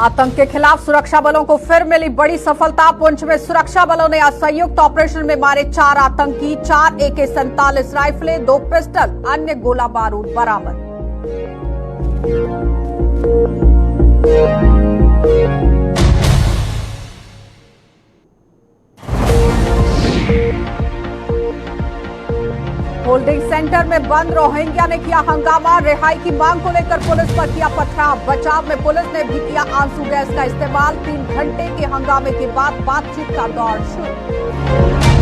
आतंक के खिलाफ सुरक्षा बलों को फिर मिली बड़ी सफलता। पुंछ में सुरक्षा बलों ने आज संयुक्त ऑपरेशन में मारे 4 आतंकी, 4 AK-47 राइफलें, 2 पिस्टल, अन्य गोला बारूद बरामद। होल्डिंग सेंटर में बंद रोहिंग्या ने किया हंगामा। रिहाई की मांग को लेकर पुलिस पर किया पथराव। बचाव में पुलिस ने भी किया आंसू गैस का इस्तेमाल। 3 घंटे के हंगामे के बाद बातचीत का दौर शुरू।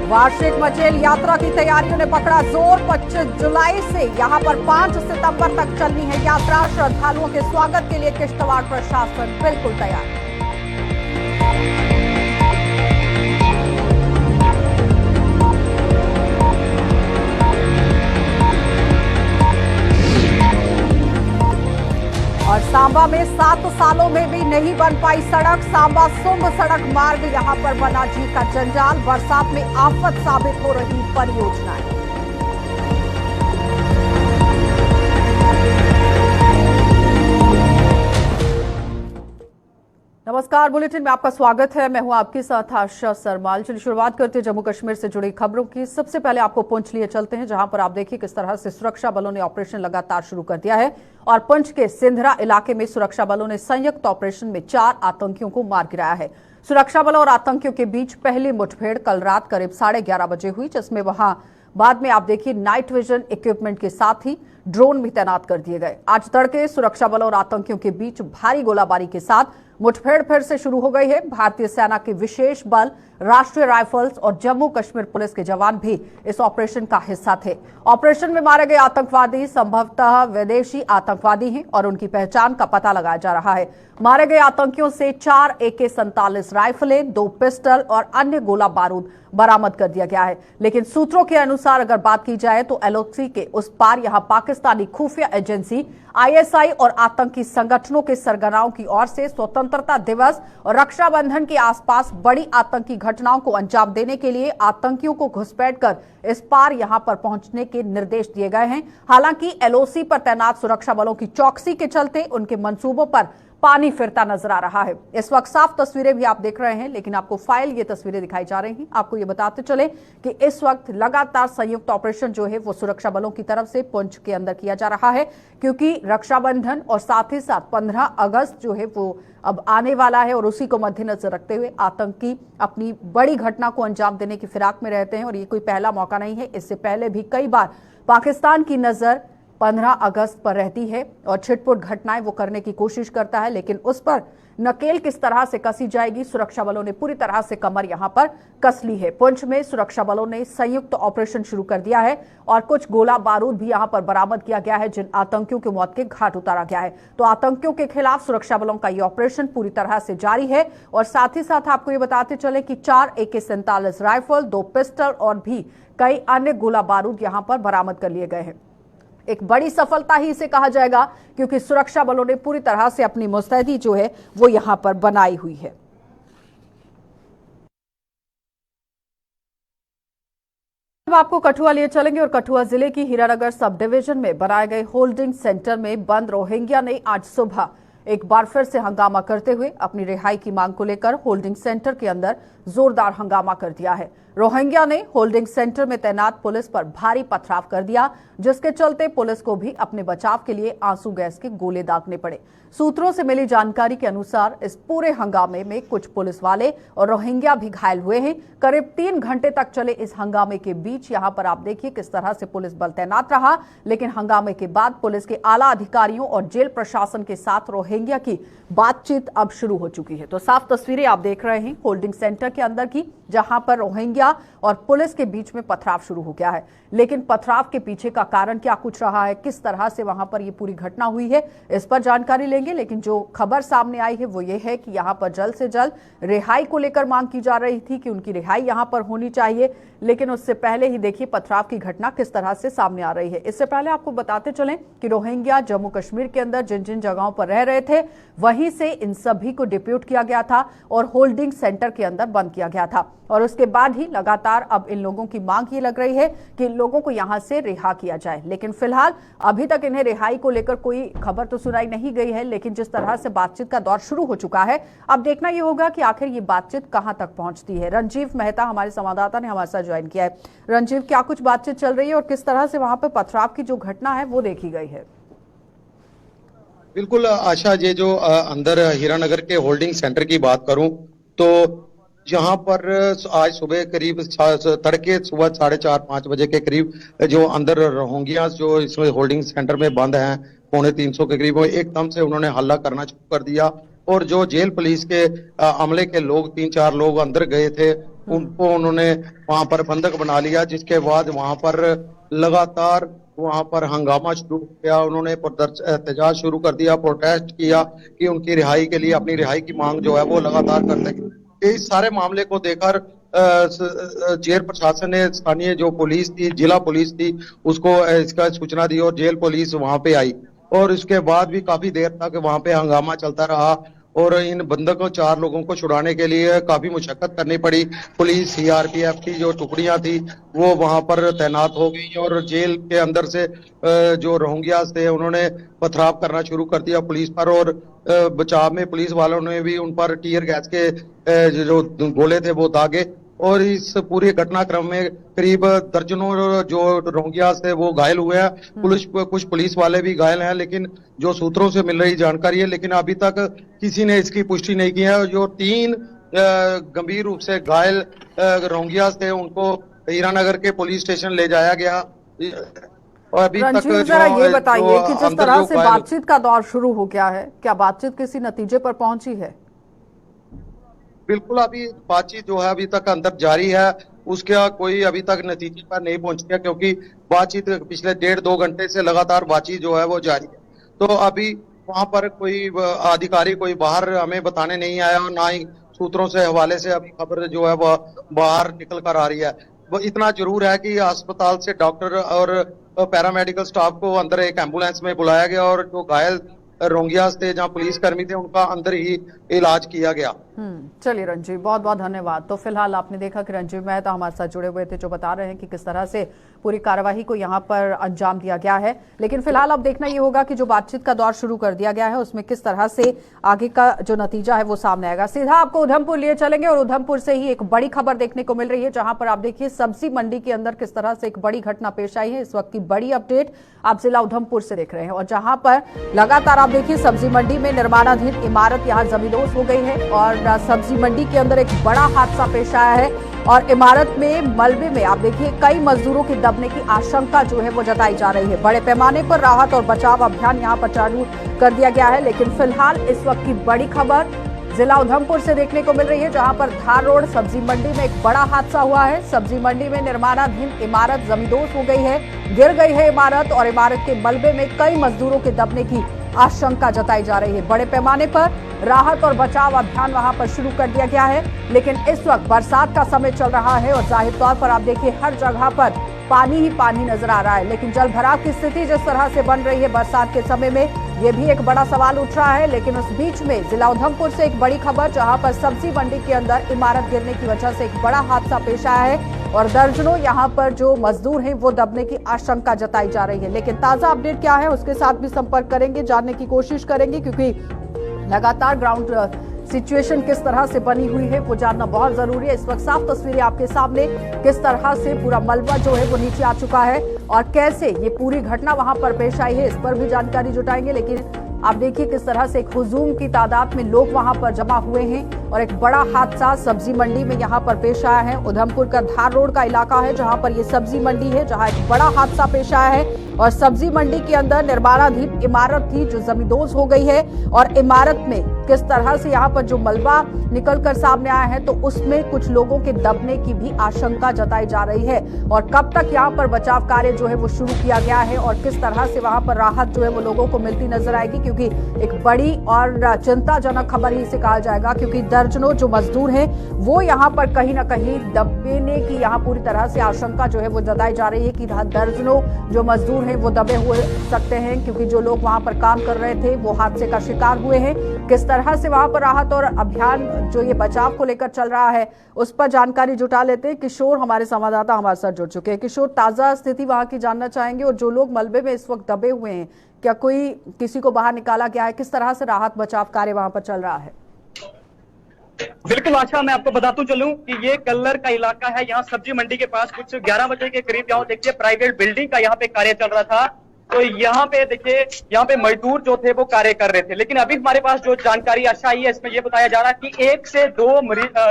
वार्षिक मचेल यात्रा की तैयारियों ने पकड़ा जोर। 25 जुलाई से यहां पर 5 सितंबर तक चलनी है यात्रा। श्रद्धालुओं के स्वागत के लिए किश्तवाड़ प्रशासन बिल्कुल तैयार। और सांबा में 7 सालों में भी नहीं बन पाई सड़क। सांबा सुंब सड़क मार्ग यहां पर बना जी का जंजाल। बरसात में आफत साबित हो रही परियोजनाएं। नमस्कार, बुलेटिन में आपका स्वागत है। मैं हूं आपके साथ आशा सरमाल। चलिए शुरुआत करते हैं जम्मू कश्मीर से जुड़ी खबरों की। सबसे पहले आपको पुंछ लिए चलते हैं, जहां पर आप देखिए किस तरह से सुरक्षा बलों ने ऑपरेशन लगातार शुरू कर दिया है। और पुंछ के सिंधरा इलाके में सुरक्षा बलों ने संयुक्त ऑपरेशन में 4 आतंकियों को मार गिराया है। सुरक्षा बलों और आतंकियों के बीच पहली मुठभेड़ कल रात करीब 11:30 बजे हुई, जिसमें वहां बाद में आप देखिए नाइट विजन इक्विपमेंट के साथ ही ड्रोन भी तैनात कर दिए गए। आज तड़के सुरक्षा बलों और आतंकियों के बीच भारी गोलाबारी के साथ मुठभेड़ फिर से शुरू हो गई है। भारतीय सेना के विशेष बल, राष्ट्रीय राइफल्स और जम्मू कश्मीर पुलिस के जवान भी इस ऑपरेशन का हिस्सा थे। ऑपरेशन में मारे गए आतंकवादी संभवतः विदेशी आतंकवादी हैं और उनकी पहचान का पता लगाया जा रहा है। मारे गए आतंकियों से 4 AK-47 राइफलें, 2 पिस्टल और अन्य गोला बारूद बरामद कर दिया गया है। लेकिन सूत्रों के अनुसार अगर बात की जाए तो LOC के उस पार यहां पाकिस्तानी खुफिया एजेंसी ISI और आतंकी संगठनों के सरगनाओं की ओर से स्वतंत्रता दिवस और रक्षाबंधन के आसपास बड़ी आतंकी घटनाओं को अंजाम देने के लिए आतंकियों को घुसपैठ कर इस पार यहां पर पहुंचने के निर्देश दिए गए हैं। हालांकि LOC पर तैनात सुरक्षा बलों की चौकसी के चलते उनके मंसूबों पर पानी फिरता नजर आ रहा है। इस वक्त साफ तस्वीरें भी आप देख रहे हैं, लेकिन आपको फाइल ये तस्वीरें दिखाई जा रही हैं। आपको ये बताते चले कि इस वक्त लगातार संयुक्त ऑपरेशन जो है वो सुरक्षा बलों की तरफ से पुंछ के अंदर किया जा रहा है, क्योंकि रक्षाबंधन और साथ ही साथ 15 अगस्त जो है वो अब आने वाला है। और उसी को मद्देनजर रखते हुए आतंकी अपनी बड़ी घटना को अंजाम देने की फिराक में रहते हैं। और ये कोई पहला मौका नहीं है, इससे पहले भी कई बार पाकिस्तान की नजर 15 अगस्त पर रहती है और छिटपुट घटनाएं वो करने की कोशिश करता है, लेकिन उस पर नकेल किस तरह से कसी जाएगी, सुरक्षा बलों ने पूरी तरह से कमर यहां पर कस ली है। पुंछ में सुरक्षा बलों ने संयुक्त ऑपरेशन शुरू कर दिया है और कुछ गोला बारूद भी यहां पर बरामद किया गया है, जिन आतंकियों की मौत के घाट उतारा गया है। तो आतंकियों के खिलाफ सुरक्षा बलों का यह ऑपरेशन पूरी तरह से जारी है। और साथ ही साथ आपको ये बताते चले कि 4 AK-47 राइफल, 2 पिस्टल और भी कई अन्य गोला बारूद यहां पर बरामद कर लिए गए हैं। एक बड़ी सफलता ही इसे कहा जाएगा, क्योंकि सुरक्षा बलों ने पूरी तरह से अपनी मुस्तैदी जो है वो यहां पर बनाई हुई है। अब आपको कठुआ लिए चलेंगे और कठुआ जिले की हीरानगर सब डिवीजन में बनाए गए होल्डिंग सेंटर में बंद रोहिंग्या ने आज सुबह एक बार फिर से हंगामा करते हुए अपनी रिहाई की मांग को लेकर होल्डिंग सेंटर के अंदर जोरदार हंगामा कर दिया है। रोहिंग्या ने होल्डिंग सेंटर में तैनात पुलिस पर भारी पथराव कर दिया, जिसके चलते पुलिस को भी अपने बचाव के लिए आंसू गैस के गोले दागने पड़े। सूत्रों से मिली जानकारी के अनुसार इस पूरे हंगामे में कुछ पुलिस वाले और रोहिंग्या भी घायल हुए हैं। करीब 3 घंटे तक चले इस हंगामे के बीच यहां पर आप देखिए किस तरह से पुलिस बल तैनात रहा, लेकिन हंगामे के बाद पुलिस के आला अधिकारियों और जेल प्रशासन के साथ रोहिंग्या की बातचीत अब शुरू हो चुकी है। तो साफ तस्वीरें आप देख रहे हैं होल्डिंग सेंटर के अंदर की, जहां पर रोहिंग्या और पुलिस के बीच में पथराव शुरू हो गया है। लेकिन पथराव के पीछे का कारण क्या कुछ रहा है, किस तरह से वहां पर ये पूरी घटना हुई है, इस पर जानकारी लेंगे। लेकिन जो खबर सामने आई है वो ये है कि यहां पर जल्द से जल्द रिहाई को लेकर मांग की जा रही थी कि उनकी रिहाई यहां पर होनी चाहिए। लेकिन उससे पहले ही देखिए पथराव की घटना किस तरह से सामने आ रही है। इससे पहले आपको बताते चलें कि रोहिंग्या जम्मू कश्मीर के अंदर जिन जिन जगहों पर रह रहे थे, वहीं से इन सभी को डिप्यूट किया गया था और होल्डिंग सेंटर के अंदर बंद बंद किया गया था और उसके बाद ही लगातार अब इन लोगों की मांग ये लग रही है कि इन लोगों को यहां से रिहा किया जाए। लेकिन फिलहाल अभी तक इन्हें रिहाई को लेकर कोई खबर तो सुनाई नहीं गई है। लेकिन जिस तरह से बातचीत का दौर शुरू हो चुका है, अब देखना यह होगा कि आखिर ये बातचीत कहां तक पहुंचती है। रंजीव मेहता हमारे संवाददाता ने हमारे साथ ज्वाइन किया है। रंजीव, क्या कुछ बातचीत चल रही है और किस तरह से वहां पर पथराव की जो घटना है वो देखी गई है? बिल्कुल आशा, ये जो अंदर हीरानगर के होल्डिंग सेंटर की बात करूं तो यहाँ पर आज सुबह करीब तड़के सुबह 4:30-5 बजे के करीब जो अंदर रोहिंग्या जो इसमें होल्डिंग सेंटर में बंद हैं 250 के करीब, वो एकदम से उन्होंने हल्ला करना शुरू कर दिया और जो जेल पुलिस के अमले के लोग 3-4 लोग अंदर गए थे उनको उन्होंने वहां पर बंधक बना लिया, जिसके बाद वहां पर लगातार वहां पर हंगामा शुरू हो गया। उन्होंने एहतजाज शुरू कर दिया, प्रोटेस्ट किया कि उनकी रिहाई के लिए अपनी रिहाई की मांग जो है वो लगातार करते हैं। इस सारे मामले को देखकर जेल प्रशासन ने स्थानीय जो पुलिस थी, जिला पुलिस थी, उसको इसका सूचना दी और जेल पुलिस वहां पे आई और इसके बाद भी काफी देर तक वहां पे हंगामा चलता रहा और इन बंधकों 4 लोगों को छुड़ाने के लिए काफी मुशक्कत करनी पड़ी। पुलिस, सीआरपीएफ की जो टुकड़ियां थी वो वहां पर तैनात हो गई और जेल के अंदर से जो रोहिंग्या थे उन्होंने पथराव करना शुरू कर दिया पुलिस पर और बचाव में पुलिस वालों ने भी उन पर टीयर गैस के जो गोले थे वो दागे और इस पूरे घटनाक्रम में करीब दर्जनों जो रोहिंग्या थे वो घायल हुए हैं। कुछ पुलिस वाले भी घायल हैं, लेकिन जो सूत्रों से मिल रही जानकारी है, लेकिन अभी तक किसी ने इसकी पुष्टि नहीं की है। जो 3 गंभीर रूप से घायल रोहिंग्या थे उनको हीरानगर के पुलिस स्टेशन ले जाया गया और अभी तक जरा ये बताइए कि जिस तरह से बातचीत का दौर शुरू हो गया है, क्या बातचीत किसी नतीजे पर पहुंची है? बिल्कुल, अभी बातचीत जो है अभी तक अंदर जारी है, उसका कोई अभी तक नतीजे पर नहीं पहुंच गया क्योंकि बातचीत पिछले 1.5-2 घंटे से लगातार बातचीत जो है वो जारी है। तो अभी वहां पर कोई अधिकारी कोई बाहर हमें बताने नहीं आया और ना ही सूत्रों से हवाले से अभी खबर जो है वो बाहर निकल कर आ रही है। वो इतना जरूर है कि अस्पताल से डॉक्टर और पैरामेडिकल स्टाफ को अंदर एक एम्बुलेंस में बुलाया गया और जो घायल रोहिंग्या थे जहाँ पुलिसकर्मी थे उनका अंदर ही इलाज किया गया। चलिए रंजीव, बहुत बहुत धन्यवाद। तो फिलहाल आपने देखा कि रंजीव मेहता हमारे साथ जुड़े हुए थे जो बता रहे हैं कि किस तरह से पूरी कार्यवाही को यहां पर अंजाम दिया गया है। लेकिन फिलहाल अब देखना ये होगा कि जो बातचीत का दौर शुरू कर दिया गया है उसमें किस तरह से आगे का जो नतीजा है वो सामने आएगा। सीधा आपको उधमपुर लिए चलेंगे और उधमपुर से ही एक बड़ी खबर देखने को मिल रही है, जहां पर आप देखिए सब्जी मंडी के अंदर किस तरह से एक बड़ी घटना पेश आई है। इस वक्त की बड़ी अपडेट आप जिला उधमपुर से देख रहे हैं और जहां पर लगातार आप देखिए सब्जी मंडी में निर्माणाधीन इमारत यहां जमींदोज हो गई है और सब्जी मंडी के अंदर एक बड़ा हादसा पेश आया है और इमारत में मलबे में आप देखिए कई मजदूरों के दबने की आशंका जो है वो जताई जा रही है। बड़े पैमाने पर राहत और बचाव अभियान यहां पर चालू कर दिया गया है। लेकिन फिलहाल इस वक्त की बड़ी खबर जिला उधमपुर से देखने को मिल रही है, जहां पर धार रोड सब्जी मंडी में एक बड़ा हादसा हुआ है। सब्जी मंडी में निर्माणाधीन इमारत जमींदोज हो गई है, गिर गई है इमारत और इमारत के मलबे में कई मजदूरों के दबने की आशंका जताई जा रही है। बड़े पैमाने पर राहत और बचाव अभियान वहां पर शुरू कर दिया गया है। लेकिन इस वक्त बरसात का समय चल रहा है और जाहिर तौर पर आप देखिए हर जगह पर पानी ही पानी नजर आ रहा है। लेकिन जल भराव की स्थिति जिस तरह से बन रही है बरसात के समय में, ये भी एक बड़ा सवाल उठ रहा है। लेकिन उस बीच में जिला उधमपुर से एक बड़ी खबर, जहां पर सब्जी मंडी के अंदर इमारत गिरने की वजह से एक बड़ा हादसा पेश आया है और दर्जनों यहां पर जो मजदूर हैं वो दबने की आशंका जताई जा रही है। लेकिन ताजा अपडेट क्या है उसके साथ भी संपर्क करेंगे, जानने की कोशिश करेंगे, क्योंकि लगातार ग्राउंड सिचुएशन किस तरह से बनी हुई है वो जानना बहुत जरूरी है। इस वक्त साफ तस्वीरें आपके सामने, किस तरह से पूरा मलबा जो है वो नीचे आ चुका है और कैसे ये पूरी घटना वहां पर पेश आई है, इस पर भी जानकारी जुटाएंगे। लेकिन आप देखिए किस तरह से एक हुजूम की तादाद में लोग वहां पर जमा हुए हैं और एक बड़ा हादसा सब्जी मंडी में यहां पर पेश आया है। उधमपुर का धार रोड का इलाका है जहां पर ये सब्जी मंडी है, जहां एक बड़ा हादसा पेश आया है और सब्जी मंडी के अंदर निर्माणाधीन इमारत थी जो जमींदोज हो गई है और इमारत में किस तरह से यहाँ पर जो मलबा निकलकर सामने आया है तो उसमें कुछ लोगों के दबने की भी आशंका जताई जा रही है और कब तक यहाँ पर बचाव कार्य जो है वो शुरू किया गया है और किस तरह से वहां पर राहत जो है वो लोगों को मिलती नजर आएगी, क्योंकि एक बड़ी और चिंताजनक खबर ही इसे कहा जाएगा, क्योंकि दर्जनों जो मजदूर हैं वो यहाँ पर कहीं ना कहीं दबने की यहाँ पूरी तरह से आशंका जो है वो जताई जा रही है कि दर्जनों जो मजदूर मजदूर हैं वो दबे हुए सकते हैं, क्योंकि जो लोग वहां पर काम कर रहे थे वो हादसे का शिकार हुए हैं। किस तरह से वहां पर राहत और अभियान जो ये बचाव को लेकर चल रहा है उस पर जानकारी जुटा लेते हैं। किशोर हमारे संवाददाता हमारे साथ जुड़ चुके हैं। किशोर, ताजा स्थिति वहां की जानना चाहेंगे, और जो लोग मलबे में इस वक्त दबे हुए हैं क्या किसी को बाहर निकाला गया है? किस तरह से राहत बचाव कार्य वहां पर चल रहा है? बिल्कुल आशा, मैं आपको बताता चलूं कि ये कल्लर का इलाका है। यहाँ सब्जी मंडी के पास कुछ 11 बजे के करीब यहाँ देखिए प्राइवेट बिल्डिंग का यहाँ पे कार्य चल रहा था। तो यहाँ पे देखिए यहाँ पे मजदूर जो थे वो कार्य कर रहे थे, लेकिन अभी हमारे पास जो जानकारी आशा आई है इसमें ये बताया जा रहा है कि 1 से 2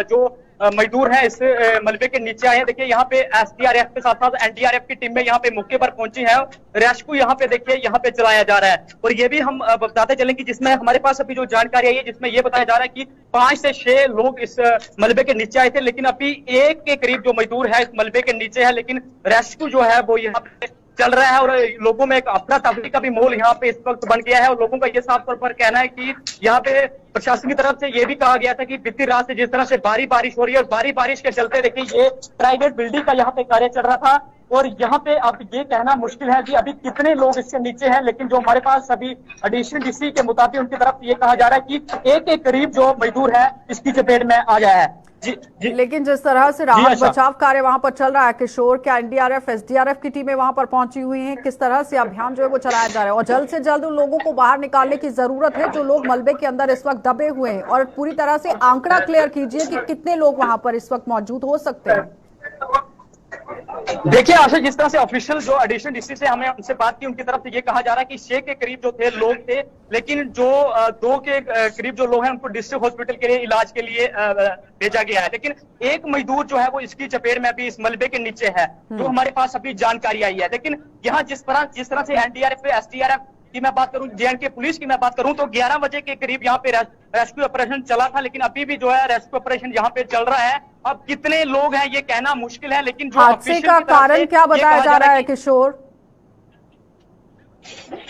जो मजदूर हैं इस मलबे के नीचे आए हैं। देखिए यहाँ पे एसडीआरएफ के साथ साथ एनडीआरएफ की टीम में यहाँ पे मौके पर पहुंची है। रेस्क्यू यहाँ पे देखिए यहाँ पे चलाया जा रहा है। और ये भी हम बताते चलें कि जिसमें हमारे पास अभी जो जानकारी आई है जिसमें ये बताया जा रहा है कि 5 से 6 लोग इस मलबे के नीचे आए थे, लेकिन अभी 1 के करीब जो मजदूर है इस मलबे के नीचे है, लेकिन रेस्क्यू जो है वो यहाँ पे चल रहा है। और लोगों में एक अफरा तफरी का भी माहौल यहाँ पे इस वक्त बन गया है। और लोगों का ये साफ तौर पर कहना है कि यहाँ पे प्रशासन की तरफ से ये भी कहा गया था कि बीती रात से जिस तरह से भारी बारिश हो रही है और भारी बारिश के चलते देखिए ये प्राइवेट बिल्डिंग का यहाँ पे कार्य चल रहा था। और यहाँ पे अब ये कहना मुश्किल है कि अभी कितने लोग इसके नीचे हैं, लेकिन जो हमारे पास अभी एडिशनल डीसी के मुताबिक उनकी तरफ ये कहा जा रहा है कि 1 के करीब जो मजदूर है इसकी चपेट में आ गया है। जी। लेकिन जिस तरह से राहत बचाव कार्य वहां पर चल रहा है किशोर, क्या एनडीआरएफ एसडीआरएफ की टीमें वहां पर पहुंची हुई हैं? किस तरह से अभियान जो है वो चलाया जा रहा है, और जल्द से जल्द उन लोगों को बाहर निकालने की जरूरत है जो लोग मलबे के अंदर इस वक्त दबे हुए हैं? और पूरी तरह से आंकड़ा क्लियर कीजिए कि कितने लोग वहां पर इस वक्त मौजूद हो सकते हैं। देखिए आशा, जिस तरह से ऑफिशियल जो एडिशनल डीसी से हमने उनसे बात की उनकी तरफ से ये कहा जा रहा है कि 6 के करीब जो थे लोग थे, लेकिन जो 2 के करीब जो लोग हैं उनको डिस्ट्रिक्ट हॉस्पिटल के लिए इलाज के लिए भेजा गया है। लेकिन 1 मजदूर जो है वो इसकी चपेट में अभी इस मलबे के नीचे है, जो हमारे पास अभी जानकारी आई है। लेकिन यहाँ जिस तरह से एनडीआरएफ एसडीआरएफ की मैं बात करूं, जेएंडके पुलिस की मैं बात करूं, तो 11 बजे के करीब यहाँ पे रेस्क्यू ऑपरेशन चला था, लेकिन अभी भी जो है रेस्क्यू ऑपरेशन यहाँ पे चल रहा है। अब कितने लोग हैं ये कहना मुश्किल है, लेकिन जो हादसे का कारण क्या बताया जा रहा है किशोर?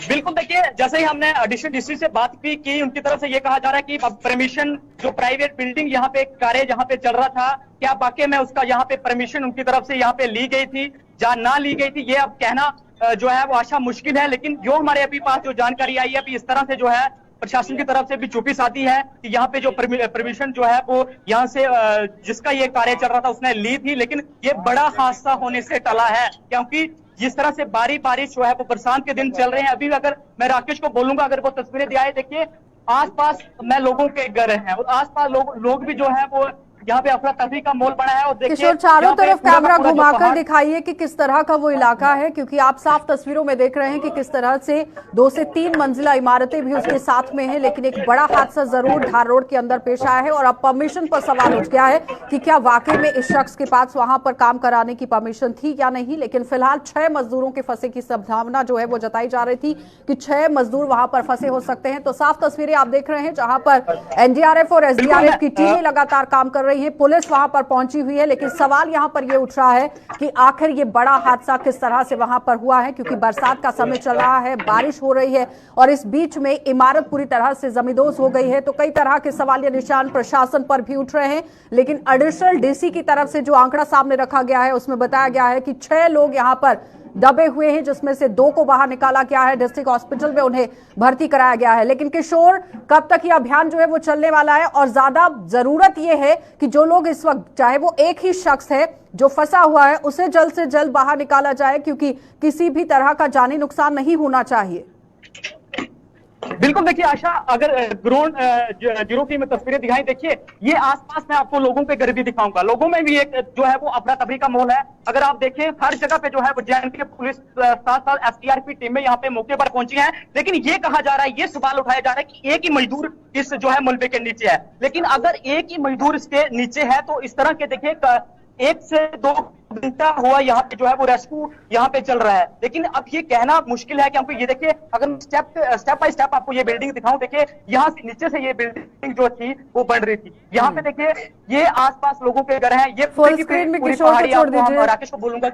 बिल्कुल देखिए, जैसे ही हमने एडिशनल डीसी से बात भी की उनकी तरफ से ये कहा जा रहा है कि परमिशन जो प्राइवेट बिल्डिंग यहाँ पे कार्य जहाँ पे चल रहा था, क्या वाकई में उसका यहाँ पे परमिशन उनकी तरफ से यहाँ पे ली गई थी या ना ली गई थी, ये अब कहना जो है वो आशा मुश्किल है। लेकिन जो हमारे अभी पास जो जानकारी आई है अभी इस तरह से जो है प्रशासन की तरफ से भी चुप्पी साधी है कि यहाँ पे जो परमिशन जो है वो यहाँ से जिसका ये कार्य चल रहा था उसने ली थी, लेकिन ये बड़ा हादसा होने से टला है। क्योंकि जिस तरह से बारिश जो है वो बरसात के दिन चल रहे हैं। अभी अगर मैं राकेश को बोलूंगा, अगर वो तस्वीरें दिखाए, देखिए आसपास मैं लोगों के घर हैं और आसपास लोग भी जो है वो यहाँ पे अफरा तफरी का माहौल बना है। और देखिए किशोर, चारों तरफ कैमरा घुमाकर दिखाइए कि किस तरह का वो इलाका है, क्योंकि आप साफ तस्वीरों में देख रहे हैं कि किस तरह से 2 से 3 मंजिला इमारतें भी उसके साथ में हैं। लेकिन एक बड़ा हादसा जरूर धार रोड के अंदर पेश आया है और अब परमिशन पर सवाल उठ गया है कि क्या वाकई में इस शख्स के पास वहां पर काम कराने की परमिशन थी या नहीं। लेकिन फिलहाल 6 मजदूरों के फंसे की संभावना जो है वो जताई जा रही थी कि 6 मजदूर वहां पर फंसे हो सकते हैं। तो साफ तस्वीरें आप देख रहे हैं जहां पर एनडीआरएफ और एसडीआरएफ की टीमें लगातार काम कर रही है, पुलिस वहां पर पहुंची हुई है। लेकिन सवाल यहां पर यह उठ रहा है कि आखिर ये बड़ा हादसा किस तरह से वहां पर हुआ है, क्योंकि बरसात का समय चल रहा है, बारिश हो रही है और इस बीच में इमारत पूरी तरह से जमींदोज हो गई है। तो कई तरह के सवाल या निशान प्रशासन पर भी उठ रहे हैं। लेकिन एडिशनल डीसी की तरफ से जो आंकड़ा सामने रखा गया है उसमें बताया गया है कि 6 लोग यहां पर दबे हुए हैं, जिसमें से 2 को बाहर निकाला गया है, डिस्ट्रिक्ट हॉस्पिटल में उन्हें भर्ती कराया गया है। लेकिन किशोर, कब तक ये अभियान जो है वो चलने वाला है? और ज्यादा जरूरत ये है कि जो लोग इस वक्त, चाहे वो एक ही शख्स है जो फंसा हुआ है, उसे जल्द से जल्द बाहर निकाला जाए, क्योंकि किसी भी तरह का जानी नुकसान नहीं होना चाहिए। बिल्कुल देखिए आशा, अगर ग्राउंड जीरो की मैं तस्वीरें दिखाई, देखिए ये आसपास मैं आपको लोगों के घर भी दिखाऊंगा, लोगों में भी एक जो है वो अफरा तफरी का माहौल है। अगर आप देखें हर जगह पे जो है वो जेएंडके पुलिस साथ साथ एसडीआरएफ की टीमें यहाँ पे मौके पर पहुंची हैं। लेकिन ये कहा जा रहा है, ये सवाल उठाया जा रहा है कि एक ही मजदूर इस जो है मलबे के नीचे है। लेकिन अगर एक ही मजदूर इसके नीचे है तो इस तरह के देखिए 1 से 2 घंटा हुआ यहाँ पे जो है वो रेस्क्यू यहाँ पे चल रहा है। लेकिन अब ये कहना मुश्किल है, क्योंकि ये देखिए अगर स्टेप बाय स्टेप आपको ये बिल्डिंग दिखाऊं, देखिए यहाँ से नीचे से ये बिल्डिंग जो थी वो बन रही थी। यहाँ पे देखिए ये आसपास लोगों के घर हैं। ये फुल स्क्रीन में किशोर को छोड़ दीजिए। राकेश को बोलूंगा,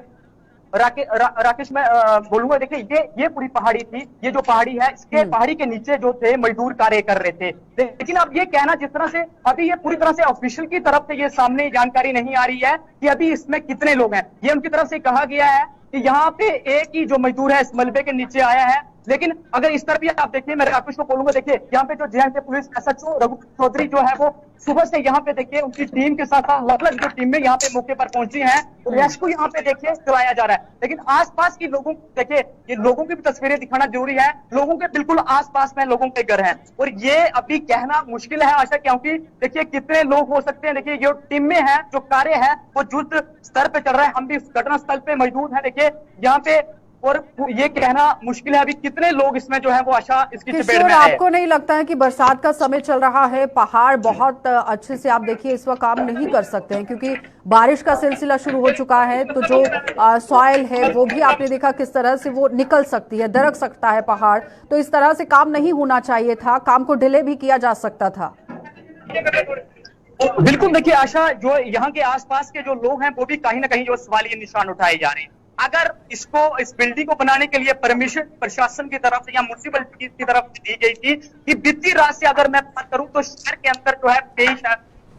राकेश मैं बोलूंगा, देखिए ये पूरी पहाड़ी थी, ये जो पहाड़ी है इसके पहाड़ी के नीचे जो थे मजदूर कार्य कर रहे थे। लेकिन अब ये कहना, जिस तरह से अभी ये पूरी तरह से ऑफिशियल की तरफ से ये सामने जानकारी नहीं आ रही है कि अभी इसमें कितने लोग हैं। ये उनकी तरफ से कहा गया है कि यहाँ पे एक ही जो मजदूर है इस मलबे के नीचे आया है। लेकिन अगर इस तरफ भी आप देखिए, मैं राकेश को बोलूंगा, देखिए यहाँ पे जो जे पुलिस SHO रघु चौधरी जो है वो सुबह से यहाँ पे देखिए उनकी टीम के साथ अलग अलग जो टीमें यहाँ पे मौके पर पहुंची हैं, तो रेस्क्यू यहाँ पे देखिए चलाया जा रहा है। लेकिन आसपास की लोगों देखिए, ये लोगों की भी तस्वीरें दिखाना जरूरी है। लोगों के बिल्कुल आसपास में लोगों के घर हैं और ये अभी कहना मुश्किल है आशा, क्योंकि देखिए कितने लोग हो सकते हैं। देखिए जो टीमें हैं, जो कार्य है वो युद्ध स्तर पे चल रहा है। हम भी उस घटना स्थल पे मौजूद हैं देखिए यहाँ पे, और ये कहना मुश्किल है अभी कितने लोग इसमें जो है वो आशा इसकी चपेट किशोर, में आए। आपको नहीं लगता है कि बरसात का समय चल रहा है, पहाड़ बहुत अच्छे से आप देखिए इस वक्त काम नहीं कर सकते हैं क्योंकि बारिश का सिलसिला शुरू हो चुका है, तो जो सॉइल है वो भी आपने देखा किस तरह से वो निकल सकती है, दरक सकता है पहाड़, तो इस तरह से काम नहीं होना चाहिए था, काम को डिले भी किया जा सकता था। बिल्कुल देखिए आशा, जो यहाँ के आसपास के जो लोग हैं वो भी कहीं ना कहीं जो सवालिया निशान उठाए जा रहे हैं। अगर इसको, इस बिल्डिंग को बनाने के लिए परमिशन प्रशासन की तरफ से या म्युनिसिपलिटी की तरफ से दी गई थी कि बीती रात से अगर मैं बात करूं तो शहर के अंदर जो है पेश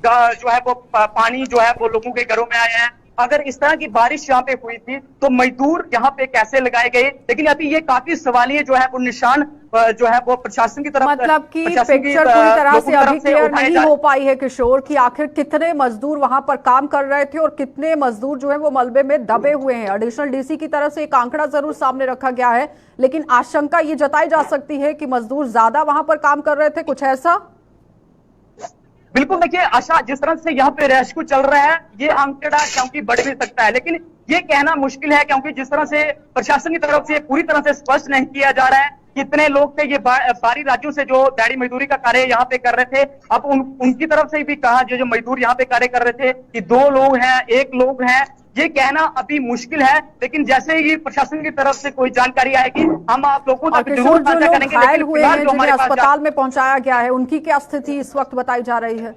जो है वो पानी जो है वो लोगों के घरों में आया है। अगर इस तरह की बारिश यहाँ पे हुई थी तो मजदूर यहाँ पे कैसे लगाए गए? लेकिन अभी ये काफी सवालिया जो है वो निशान जो है वो प्रशासन की तरफ, मतलब कि पिक्चर पूरी तरह से अभी क्लियर नहीं हो पाई है किशोर कि आखिर कितने मजदूर वहां पर काम कर रहे थे और कितने मजदूर जो है वो मलबे में दबे हुए हैं। एडिशनल डीसी की तरफ से एक आंकड़ा जरूर सामने रखा गया है, लेकिन आशंका ये जताई जा सकती है कि मजदूर ज्यादा वहां पर काम कर रहे थे, कुछ ऐसा? बिल्कुल देखिए आशा, जिस तरह से यहाँ पे रेस्क्यू चल रहा है ये आंकड़ा क्योंकि बढ़ भी सकता है, लेकिन ये कहना मुश्किल है क्योंकि जिस तरह से प्रशासन की तरफ से पूरी तरह से स्पष्ट नहीं किया जा रहा है कितने लोग थे। ये बाहरी राज्यों से जो दिहाड़ी मजदूरी का कार्य यहाँ पे कर रहे थे, अब उनकी तरफ से भी कहा जो मजदूर यहाँ पे कार्य कर रहे थे कि 2 लोग हैं, 1 लोग हैं, ये कहना अभी मुश्किल है। लेकिन जैसे ही प्रशासन की तरफ से कोई जानकारी आएगी हम आप लोगों तक जरूर साझा करेंगे। घायल हुए हैं जिन्हें अस्पताल में पहुंचाया गया है, उनकी क्या स्थिति इस वक्त बताई जा रही है?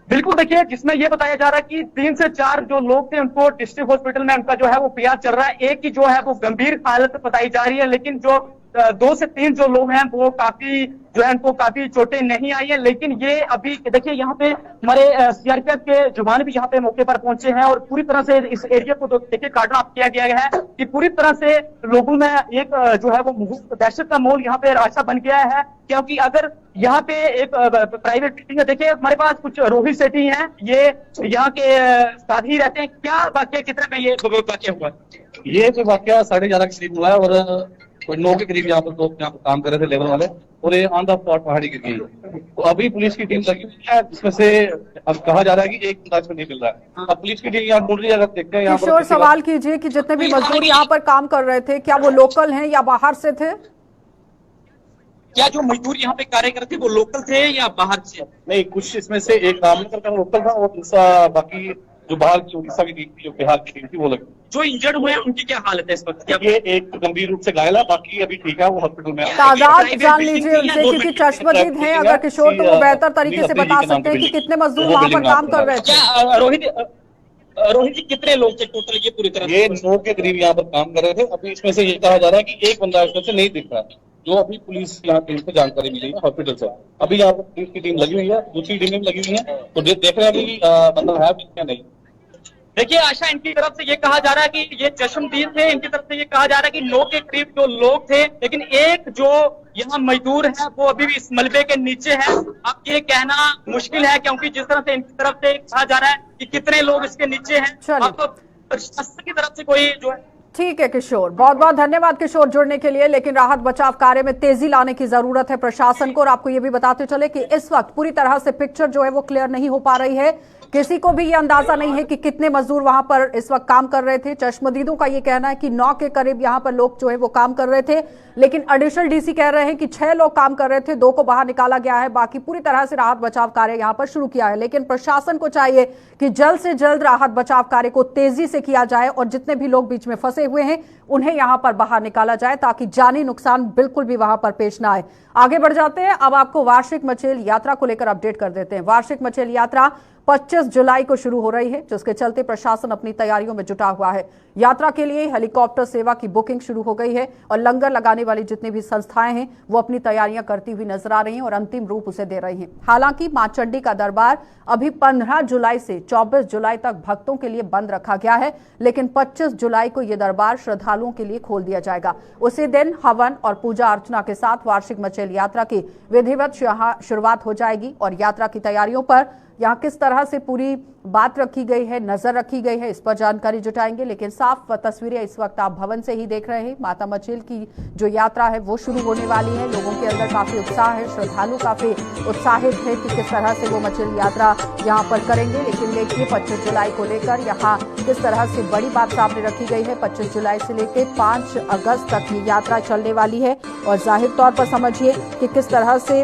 बिल्कुल देखिए, जिसमें ये बताया जा रहा है कि 3 से 4 जो लोग थे उनको डिस्ट्रिक्ट हॉस्पिटल में उनका जो है वो पीआर चल रहा है। एक ही जो है वो गंभीर हालत बताई जा रही है, लेकिन जो 2 से 3 जो लोग हैं वो काफी जो है उनको काफी चोटें नहीं आई है। लेकिन ये अभी देखिए यहाँ पे हमारे सीआरपीएफ के जवान भी यहाँ पे मौके पर पहुंचे हैं और पूरी तरह से इस एरिया को देखिए कार्डन ऑफ किया गया है कि पूरी तरह से लोगों में एक जो है वो दहशत का माहौल यहाँ पे रास्ता बन गया है। क्योंकि अगर यहाँ पे एक प्राइवेट बिल्डिंग है, देखिए हमारे पास कुछ रोहित सेठी हैं, ये यहाँ के साथ ही रहते हैं। क्या वाक्य कितने में ये वाक्य हुआ? ये जो वाक्य 11:30 के करीब हुआ है और कोई 9 के करीब यहाँ पर लोग यहाँ पर काम कर रहे थे लेबर वाले, और ये ऑन द स्पॉट पहाड़ी गिर गई। तो अभी पुलिस की टीम लगी हुई है, जिसमें से अब कहा जा रहा है कि एक अंदाज में नहीं मिल रहा है। अब पुलिस की टीम यहाँ ढूंढ रही है। अगर देखते हैं यहाँ पर किशोर, सवाल कीजिए कि जितने भी मजदूर यहाँ पर काम कर रहे थे क्या वो लोकल हैं या बाहर से थे? क्या जो मजदूर यहाँ पे कार्य करते वो लोकल थे या बाहर से? नहीं, कुछ इसमें से एक रामनगर का लोकल था और दूसरा बाकी जो बाहर की उड़ीसा की टीम थी, जो बिहार की टीम थी, वो लगी। जो इंजर्ड हुए हैं उनकी क्या हालत है इस वक्त? क्या ये एक गंभीर रूप से घायल है, बाकी अभी ठीक है, वो हॉस्पिटल में है। तादाद जान लीजिए उनसे क्योंकि चश्मदीद हैं, अगर किशोर तो वो बेहतर तरीके से बता सकते हैं कि कितने मजदूर वहां पर काम कर रहे थे। क्या रोहित जी कितने लोग थे टोटल? ये पूरी तरह ये 9 के करीब यहाँ पर काम कर रहे थे। अभी इसमें से ये कहा जा रहा है कि एक बंदा इसमें से नहीं दिख रहा है, जो अभी पुलिस यहाँ टीम से जानकारी मिली है हॉस्पिटल से। अभी यहाँ पर पुलिस की टीम लगी हुई है, दूसरी टीमें भी लगी हुई है, तो देख रहे हैं अभी बंदा है क्या नहीं। देखिए आशा, इनकी तरफ से ये कहा जा रहा है कि ये चश्मदीद थे, इनकी तरफ से ये कहा जा रहा है कि 9 के करीब जो लोग थे, लेकिन एक जो यहाँ मजदूर है वो अभी भी इस मलबे के नीचे है। अब ये कहना मुश्किल है क्योंकि जिस तरह से इनकी तरफ से कहा जा रहा है कि कितने लोग इसके नीचे हैं। अब प्रशासन की तरफ से कोई जो है। ठीक है किशोर, बहुत बहुत धन्यवाद किशोर जुड़ने के लिए। लेकिन राहत बचाव कार्य में तेजी लाने की जरूरत है प्रशासन को, और आपको ये भी बताते चले कि इस वक्त पूरी तरह से पिक्चर जो है वो क्लियर नहीं हो पा रही है। किसी को भी ये अंदाजा नहीं है कि कितने मजदूर वहां पर इस वक्त काम कर रहे थे। चश्मदीदों का ये कहना है कि 9 के करीब यहां पर लोग जो है वो काम कर रहे थे, लेकिन एडिशनल डीसी कह रहे हैं कि 6 लोग काम कर रहे थे, 2 को बाहर निकाला गया है, बाकी पूरी तरह से राहत बचाव कार्य यहां पर शुरू किया है। लेकिन प्रशासन को चाहिए कि जल्द से जल्द राहत बचाव कार्य को तेजी से किया जाए और जितने भी लोग बीच में फंसे हुए हैं उन्हें यहां पर बाहर निकाला जाए ताकि जानी नुकसान बिल्कुल भी वहां पर पेश ना आए। आगे बढ़ जाते हैं, अब आपको वार्षिक मचेल यात्रा को लेकर अपडेट कर देते हैं। वार्षिक मचेल यात्रा 25 जुलाई को शुरू हो रही है, जिसके चलते प्रशासन अपनी तैयारियों में जुटा हुआ है। यात्रा के लिए हेलीकॉप्टर सेवा की बुकिंग शुरू हो गई है और लंगर लगाने वाली जितनी भी संस्थाएं हैं वो अपनी तैयारियां करती हुई नजर आ रही हैं और अंतिम रूप उसे दे रही हैं। हालांकि मां चंडी का दरबार अभी 15 जुलाई से 24 जुलाई तक भक्तों के लिए बंद रखा गया है, लेकिन 25 जुलाई को यह दरबार श्रद्धालुओं के लिए खोल दिया जाएगा। उसी दिन हवन और पूजा अर्चना के साथ वार्षिक मचेल यात्रा की विधिवत यहाँ शुरुआत हो जाएगी और यात्रा की तैयारियों पर यहाँ किस तरह से पूरी बात रखी गई है, नजर रखी गई है, इस पर जानकारी जुटाएंगे। लेकिन साफ तस्वीरें इस वक्त आप भवन से ही देख रहे हैं। माता मचेल की जो यात्रा है वो शुरू होने वाली है। लोगों के अंदर काफी उत्साह है, श्रद्धालु काफी उत्साहित है कि किस तरह से वो मचेल यात्रा यहाँ पर करेंगे। लेकिन देखिए 25 जुलाई को लेकर यहाँ किस तरह से बड़ी बात सामने रखी गई है। 25 जुलाई से लेकर 5 अगस्त तक ये यात्रा चलने वाली है और जाहिर तौर पर समझिए कि किस तरह से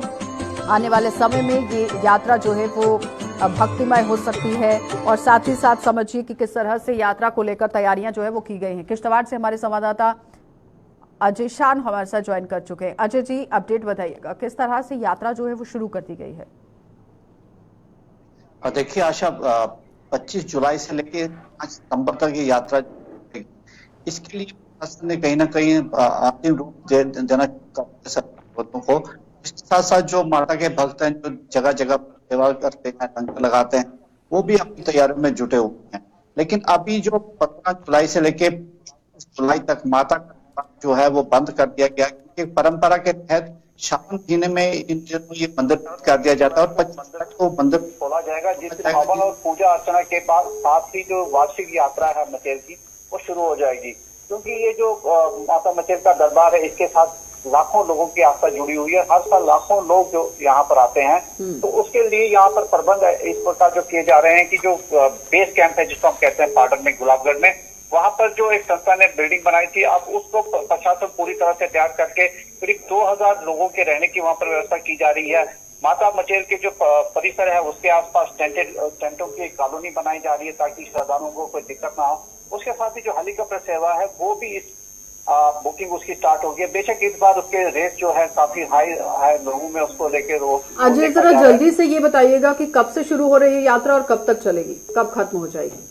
आने वाले समय में ये यात्रा जो है वो भक्तिमय हो सकती है और साथ ही साथ समझिए कि किस तरह से यात्रा को लेकर तैयारियां जो है वो की गई हैं। किश्तवाड़ से हमारे संवाददाता अजय शान हमारे साथ ज्वाइन कर चुके हैं। अजय जी, अपडेट बताइएगा, किस तरह से यात्रा जो है वो शुरू कर दी गई है? देखिए आशा, 25 जुलाई से लेकर 5 सितंबर तक ये यात्रा, इसके लिए प्रशासन ने कहीं ना कहीं अंतिम रूप जनक को, इसके साथ साथ जो माता के भक्त हैं जो जगह जगह सेवा करते हैं, लंगर लगाते हैं, वो भी अपनी तैयारियों में जुटे हुए हैं। लेकिन अभी जो 15 जुलाई से लेके जुलाई तक माता का जो है वो बंद कर दिया गया, क्योंकि परंपरा के तहत शाम महीने में इन दिनों ये मंदिर बंद कर दिया जाता है और 25 को मंदिर खोला जाएगा, जिससे हवन और पूजा अर्चना के बाद साथ ही जो वार्षिक यात्रा है मचेल की वो शुरू हो जाएगी। क्योंकि ये जो माता मचेल का दरबार है, इसके साथ लाखों लोगों की आस्था जुड़ी हुई है। हर साल लाखों लोग जो यहाँ पर आते हैं, तो उसके लिए यहाँ पर प्रबंध इस प्रकार जो किए जा रहे हैं कि जो बेस कैंप है जिसको हम कहते हैं पाटन में, गुलाबगढ़ में, वहां पर जो एक संस्था ने बिल्डिंग बनाई थी, अब उसको प्रशासन पूरी तरह से तैयार करके करीब 2000 लोगों के रहने की वहां पर व्यवस्था की जा रही है। माता मचेल के जो परिसर है उसके आसपास टेंटों की कॉलोनी बनाई जा रही है ताकि श्रद्धालुओं को कोई दिक्कत ना हो। उसके साथ ही जो हेलीकॉप्टर सेवा है वो भी इस बुकिंग उसकी स्टार्ट हो गई है। बेशक इस बार उसके रेट जो है काफी हाई है, लोगों में उसको लेकर वो। अजय, जरा जल्दी से ये बताइएगा कि कब से शुरू हो रही है यात्रा और कब तक चलेगी, कब खत्म हो जाएगी?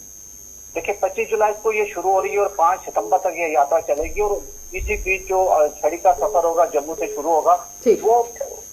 देखिए 25 जुलाई को ये शुरू हो रही है और 5 सितंबर तक ये यात्रा चलेगी और इसी बीच जो छड़ी का सफर होगा जम्मू से शुरू होगा, वो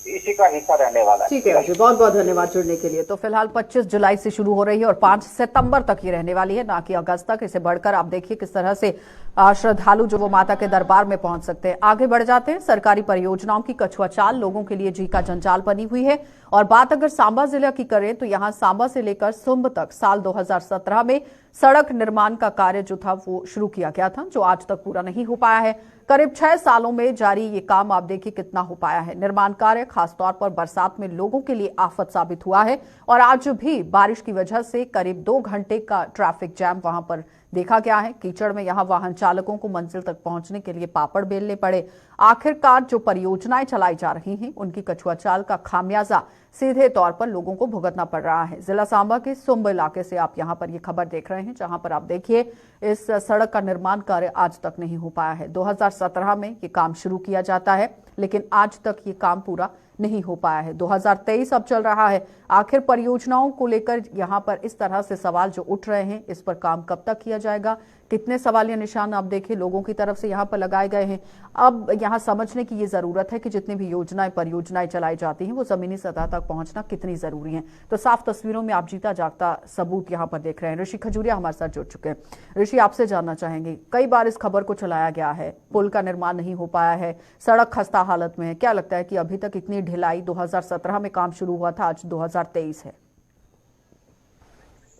इसी का हिस्सा रहने वाला है। ठीक है अजय, बहुत बहुत धन्यवाद जुड़ने के लिए। तो फिलहाल 25 जुलाई से शुरू हो रही है और 5 सितंबर तक ये रहने वाली है, ना कि अगस्त तक। इसे बढ़कर आप देखिए किस तरह से श्रद्धालु जो वो माता के दरबार में पहुंच सकते हैं। आगे बढ़ जाते हैं। सरकारी परियोजनाओं की कछुआ चाल लोगों के लिए जी का जंजाल बनी हुई है और बात अगर सांबा जिला की करें तो यहाँ सांबा से लेकर सुंब तक साल 2017 में सड़क निर्माण का कार्य जो था वो शुरू किया गया था, जो आज तक पूरा नहीं हो पाया है। करीब 6 सालों में जारी ये काम आप देखिए कितना हो पाया है। निर्माण कार्य खासतौर पर बरसात में लोगों के लिए आफत साबित हुआ है और आज भी बारिश की वजह से करीब 2 घंटे का ट्रैफिक जैम वहां पर देखा गया है। कीचड़ में यहां वाहन चालकों को मंजिल तक पहुंचने के लिए पापड़ बेलने पड़े। आखिरकार जो परियोजनाएं चलाई जा रही हैं उनकी कछुआ चाल का खामियाजा सीधे तौर पर लोगों को भुगतना पड़ रहा है। जिला सांबा के सुंब इलाके से आप यहां पर ये खबर देख रहे हैं, जहां पर आप देखिए इस सड़क का निर्माण कार्य आज तक नहीं हो पाया है। 2017 में ये काम शुरू किया जाता है लेकिन आज तक ये काम पूरा नहीं हो पाया है। 2023 अब चल रहा है। आखिर परियोजनाओं को लेकर यहां पर इस तरह से सवाल जो उठ रहे हैं, इस पर काम कब तक किया जाएगा? कितने सवालिया निशान आप देखिए लोगों की तरफ से यहां पर लगाए गए हैं। अब यहां समझने की ये जरूरत है कि जितनी भी योजनाएं परियोजनाएं चलाई जाती हैं वो जमीनी सतह तक पहुंचना कितनी जरूरी है। तो साफ तस्वीरों में आप जीता जागता सबूत यहां पर देख रहे हैं। ऋषि खजूरिया हमारे साथ जुड़ चुके हैं। ऋषि, आपसे जानना चाहेंगे, कई बार इस खबर को चलाया गया है, पुल का निर्माण नहीं हो पाया है, सड़क खस्ता हालत में है। क्या लगता है कि अभी तक इतनी ढिलाई? 2017 में काम शुरू हुआ था, आज 2023 है।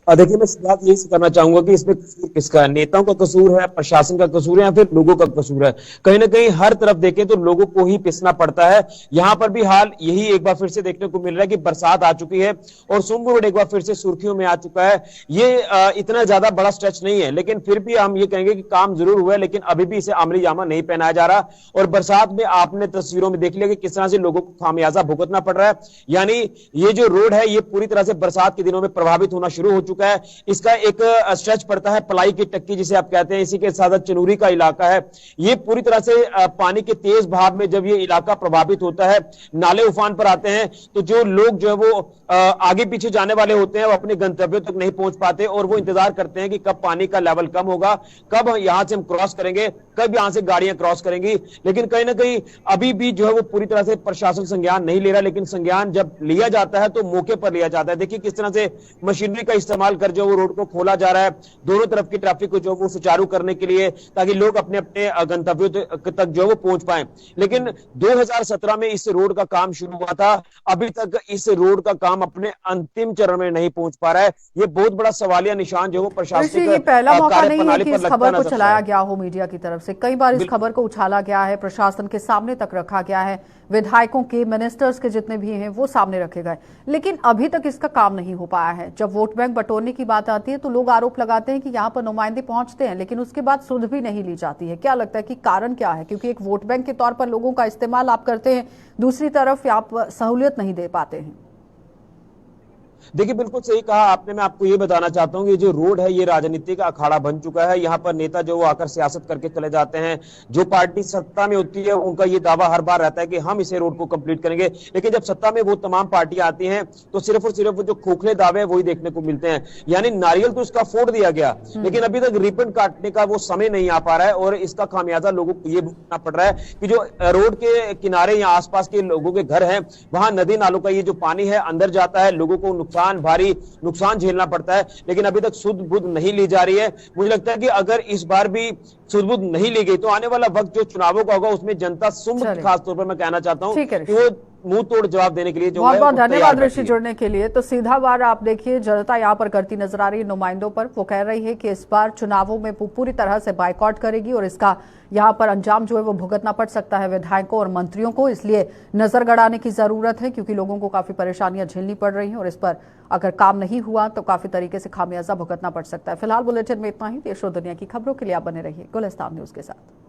देखिए, मैं शुरुआत यही से करना चाहूंगा कि इसमें कसूर किसका है? नेताओं का कसूर है, प्रशासन का कसूर है या फिर लोगों का कसूर है? कहीं ना कहीं हर तरफ देखें तो लोगों को ही पिसना पड़ता है। यहाँ पर भी हाल यही एक बार फिर से देखने को मिल रहा है कि बरसात आ चुकी है और सुंब रोड एक बार फिर से सुर्खियों में आ चुका है। ये इतना ज्यादा बड़ा स्ट्रेच नहीं है, लेकिन फिर भी हम ये कहेंगे कि काम जरूर हुआ है, लेकिन अभी भी इसे अमली जामा नहीं पहनाया जा रहा। और बरसात में आपने तस्वीरों में देख लिया कि किस तरह से लोगों को खामियाजा भुगतना पड़ रहा है। यानी ये जो रोड है ये पूरी तरह से बरसात के दिनों में प्रभावित होना शुरू हो चुका है। इसका एक स्ट्रेच पड़ता है पलाई की टक्की जिसे आप कहते हैं, इसी के साथ चनूरी का इलाका है। ये पूरी तरह से पानी के तेज बहाव में जब ये इलाका प्रभावित होता है, नाले उफान पर आते हैं, तो जो लोग जो है वो आगे पीछे जाने वाले होते हैं वो अपने गंतव्य तक नहीं पहुंच पाते और वो इंतजार करते हैं कि कब पानी का लेवल कम होगा, कब यहां से हम क्रॉस करेंगे, कब यहां से गाड़ियां क्रॉस करेंगी। लेकिन कहीं ना कहीं अभी भी जो है वो पूरी तरह से प्रशासन संज्ञान नहीं ले रहा, लेकिन संज्ञान जब लिया जाता है तो मौके पर लिया जाता है। देखिए किस तरह से मशीनरी का इस्तेमाल कर जो वो रोड को खोला जा रहा है दोनों तरफ की ट्रैफिक को जो वो सुचारू करने के लिए, ताकि लोग अपने अपने गंतव्यों तक जो वो पहुंच पाए। लेकिन 2017 में इस रोड का काम शुरू हुआ था, अभी तक इस रोड का काम अपने अंतिम चरण में नहीं पहुंच पा रहा है। ये बहुत बड़ा सवालिया निशान जो वो प्रशासनिक ये पहला मौका नहीं है कि इस खबर को चलाया है। गया हो मीडिया की तरफ से, कई बार इस खबर को उछाला गया है, प्रशासन के सामने तक रखा गया है, विधायकों के, मिनिस्टर्स के जितने भी हैं वो सामने रखे गए, लेकिन अभी तक इसका काम नहीं हो पाया है। जब वोट बैंक बटोरने की बात आती है तो लोग आरोप लगाते हैं कि यहाँ पर नुमाइंदे पहुंचते हैं लेकिन उसके बाद सुध भी नहीं ली जाती है। क्या लगता है कि कारण क्या है? क्योंकि एक वोट बैंक के तौर पर लोगों का इस्तेमाल आप करते हैं, दूसरी तरफ आप सहूलियत नहीं दे पाते हैं। देखिए बिल्कुल सही कहा आपने। मैं आपको ये बताना चाहता हूँ कि जो रोड है ये राजनीति का अखाड़ा बन चुका है। यहाँ पर नेता जो वो आकर सियासत करके चले जाते हैं, जो पार्टी सत्ता में होती है उनका ये दावा हर बार रहता है कि हम इसे रोड को कंप्लीट करेंगे, लेकिन जब सत्ता में वो तमाम पार्टियां आती हैं तो सिर्फ और सिर्फ जो खोखले दावे हैं वही देखने को मिलते हैं। यानी नारियल तो उसका फोड़ दिया गया लेकिन अभी तक रिबन काटने का वो समय नहीं आ पा रहा है और इसका खामियाजा लोगों को ये भुगतना पड़ रहा है कि जो रोड के किनारे या आसपास के लोगों के घर हैं वहां नदी नालों का ये जो पानी है अंदर जाता है, लोगों को भारी नुकसान झेलना पड़ता है, लेकिन अभी तक सुध बुध नहीं ली जा रही है। मुझे लगता है कि अगर इस बार भी सुध बुध नहीं ली गई तो आने वाला वक्त जो चुनावों का होगा उसमें जनता खासतौर पर मैं कहना चाहता हूं कि वो मुंह तोड़ जवाब देने के लिए जो बहुत बहुत धन्यवाद ऋषि जुड़ने के लिए। तो सीधा वार आप देखिए जनता यहाँ पर करती नजर आ रही है नुमाइंदों पर। वो कह रही है कि इस बार चुनावों में पूरी तरह से बाइकआउट करेगी और इसका यहाँ पर अंजाम जो है वो भुगतना पड़ सकता है विधायकों और मंत्रियों को। इसलिए नजर गड़ाने की जरूरत है क्योंकि लोगों को काफी परेशानियां झेलनी पड़ रही हैं और इस पर अगर काम नहीं हुआ तो काफी तरीके से खामियाजा भुगतना पड़ सकता है। फिलहाल बुलेटिन में इतना ही। देश और दुनिया की खबरों के लिए आप बने रहिए गुलिस्तान न्यूज के साथ।